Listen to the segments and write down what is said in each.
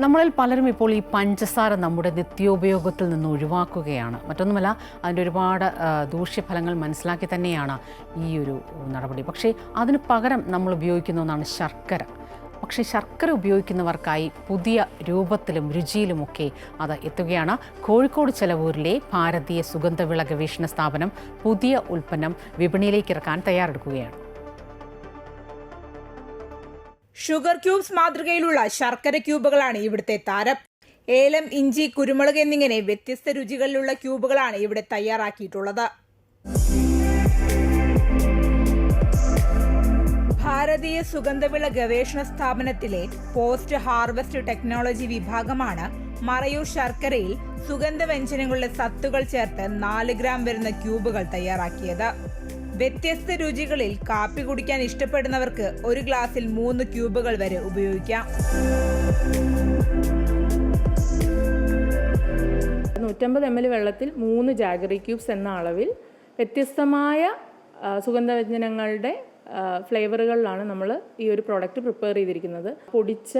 നമ്മളിൽ പലരും ഇപ്പോൾ ഈ പഞ്ചസാര നമ്മുടെ നിത്യോപയോഗത്തിൽ നിന്ന് ഒഴിവാക്കുകയാണ്. മറ്റൊന്നുമല്ല, അതിൻ്റെ ഒരുപാട് ദൂഷ്യഫലങ്ങൾ മനസ്സിലാക്കി തന്നെയാണ് ഈ ഒരു നടപടി. പക്ഷേ അതിന് പകരം നമ്മൾ ഉപയോഗിക്കുന്ന ഒന്നാണ് ശർക്കര. പക്ഷേ ശർക്കര ഉപയോഗിക്കുന്നവർക്കായി പുതിയ രൂപത്തിലും രുചിയിലുമൊക്കെ അത് എത്തുകയാണ്. കോഴിക്കോട് ചെലവൂരിലെ ഭാരതീയ സുഗന്ധവിള ഗവേഷണ സ്ഥാപനം പുതിയ ഉൽപ്പന്നം വിപണിയിലേക്ക് ഇറക്കാൻ തയ്യാറെടുക്കുകയാണ്. ഷുഗർ ക്യൂബ്സ് മാതൃകയിലുള്ള ശർക്കര ക്യൂബുകളാണ് ഇവിടുത്തെ താരം. ഏലം, ഇഞ്ചി, കുരുമുളക് എന്നിങ്ങനെ വ്യത്യസ്ത രുചികളിലുള്ള ക്യൂബുകളാണ് ഇവിടെ തയ്യാറാക്കിയിട്ടുള്ളത്. ഭാരതീയ സുഗന്ധവിള ഗവേഷണ സ്ഥാപനത്തിലെ പോസ്റ്റ് ഹാർവസ്റ്റ് ടെക്നോളജി വിഭാഗമാണ് മറയൂർ ശർക്കരയിൽ സുഗന്ധവ്യഞ്ജനങ്ങളുടെ സത്തുകൾ ചേർത്ത് 4 ഗ്രാം വരുന്ന ക്യൂബുകൾ തയ്യാറാക്കിയത്. വ്യത്യസ്ത രുചികളിൽ കാപ്പി കുടിക്കാൻ ഇഷ്ടപ്പെടുന്നവർക്ക് ഒരു ഗ്ലാസ്സിൽ 3 ക്യൂബുകൾ വരെ ഉപയോഗിക്കാം. 150 ml വെള്ളത്തിൽ 3 ജാഗറി ക്യൂബ്സ് എന്ന അളവിൽ വ്യത്യസ്തമായ സുഗന്ധവ്യഞ്ജനങ്ങളുടെ ഫ്ലേവറുകളിലാണ് നമ്മൾ ഈ ഒരു പ്രോഡക്റ്റ് പ്രിപ്പയർ ചെയ്തിരിക്കുന്നത്. പൊടിച്ച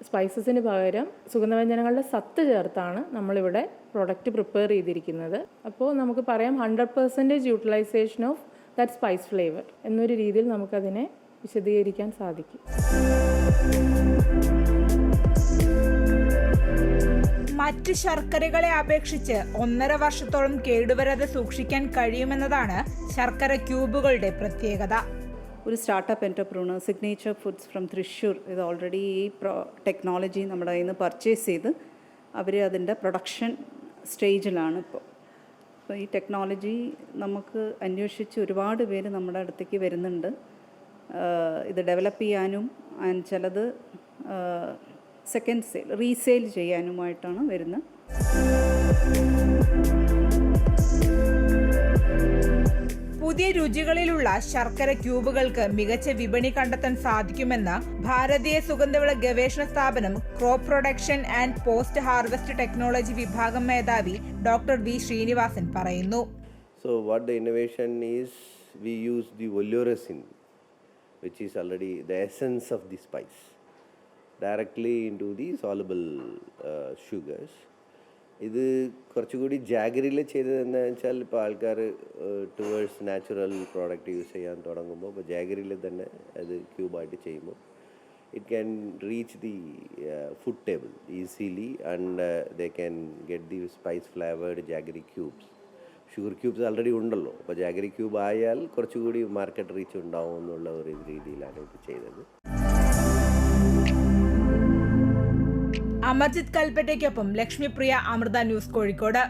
സ്പൈസസിന് പകരം സുഗന്ധവ്യഞ്ജനങ്ങളുടെ സത്ത് ചേർത്താണ് നമ്മളിവിടെ പ്രോഡക്റ്റ് പ്രിപ്പയർ ചെയ്തിരിക്കുന്നത്. അപ്പോൾ നമുക്ക് പറയാം 100% utilisation of that spice flavour എന്നൊരു രീതിയിൽ നമുക്കതിനെ വിശദീകരിക്കാൻ സാധിക്കും. മറ്റ് ശർക്കരകളെ അപേക്ഷിച്ച് 1.5 വർഷത്തോളം കേടുവരാതെ സൂക്ഷിക്കാൻ കഴിയുമെന്നതാണ് ശർക്കര ക്യൂബുകളുടെ പ്രത്യേകത. ഒരു startup entrepreneur signature foods from Thrissur ഇത് ഓൾറെഡി ഈ ടെക്നോളജി നമ്മുടെ കയ്യിൽ നിന്ന് പർച്ചേസ് ചെയ്ത് അവർ അതിൻ്റെ പ്രൊഡക്ഷൻ സ്റ്റേജിലാണ് ഇപ്പോൾ. അപ്പോൾ ഈ ടെക്നോളജി നമുക്ക് അന്വേഷിച്ച് ഒരുപാട് പേര് നമ്മുടെ അടുത്തേക്ക് വരുന്നുണ്ട് ഇത് ഡെവലപ്പ് ചെയ്യാനും ആൻഡ് ചിലത് സെക്കൻഡ് സെയിൽ റീസെയിൽ ചെയ്യാനുമായിട്ടാണ് വരുന്നത്. പുതിയ രുചികളിലുള്ള ശർക്കര ക്യൂബുകൾക്ക് മികച്ച വിപണി കണ്ടെത്താൻ സാധിക്കുമെന്ന് ഭാരതീയ സുഗന്ധവിള ഗവേഷണ സ്ഥാപനം crop production and post harvest technology വിഭാഗം മേധാവി ഡോക്ടർ വി ശ്രീനിവാസൻ പറയുന്നു. So what the innovation is, we use the oleurosin, which is already the essence of the spice, directly into the soluble sugars. ഇത് കുറച്ചുകൂടി ജാഗറിയിൽ ചെയ്തതെന്ന് വെച്ചാൽ ഇപ്പോൾ ആൾക്കാർ ടുവേഴ്സ് നാച്ചുറൽ പ്രോഡക്റ്റ് യൂസ് ചെയ്യാൻ തുടങ്ങുമ്പോൾ ഇപ്പോൾ ജാഗറിയിൽ തന്നെ അത് ക്യൂബായിട്ട് ചെയ്യുമ്പോൾ it can reach the food table easily and they can get the spice flavoured jaggery cubes. Sugar cubes already ഉണ്ടല്ലോ, അപ്പോൾ ജാഗറി ക്യൂബ് ആയാൽ കുറച്ചുകൂടി മാർക്കറ്റ് റീച്ച് ഉണ്ടാവും എന്നുള്ള ഒരു രീതിയിലാണ് ഇത് ചെയ്തത്. അമർജിത് കൽപ്പറ്റയ്ക്കൊപ്പം ലക്ഷ്മിപ്രിയ, അമൃത ന്യൂസ്, കോഴിക്കോട്.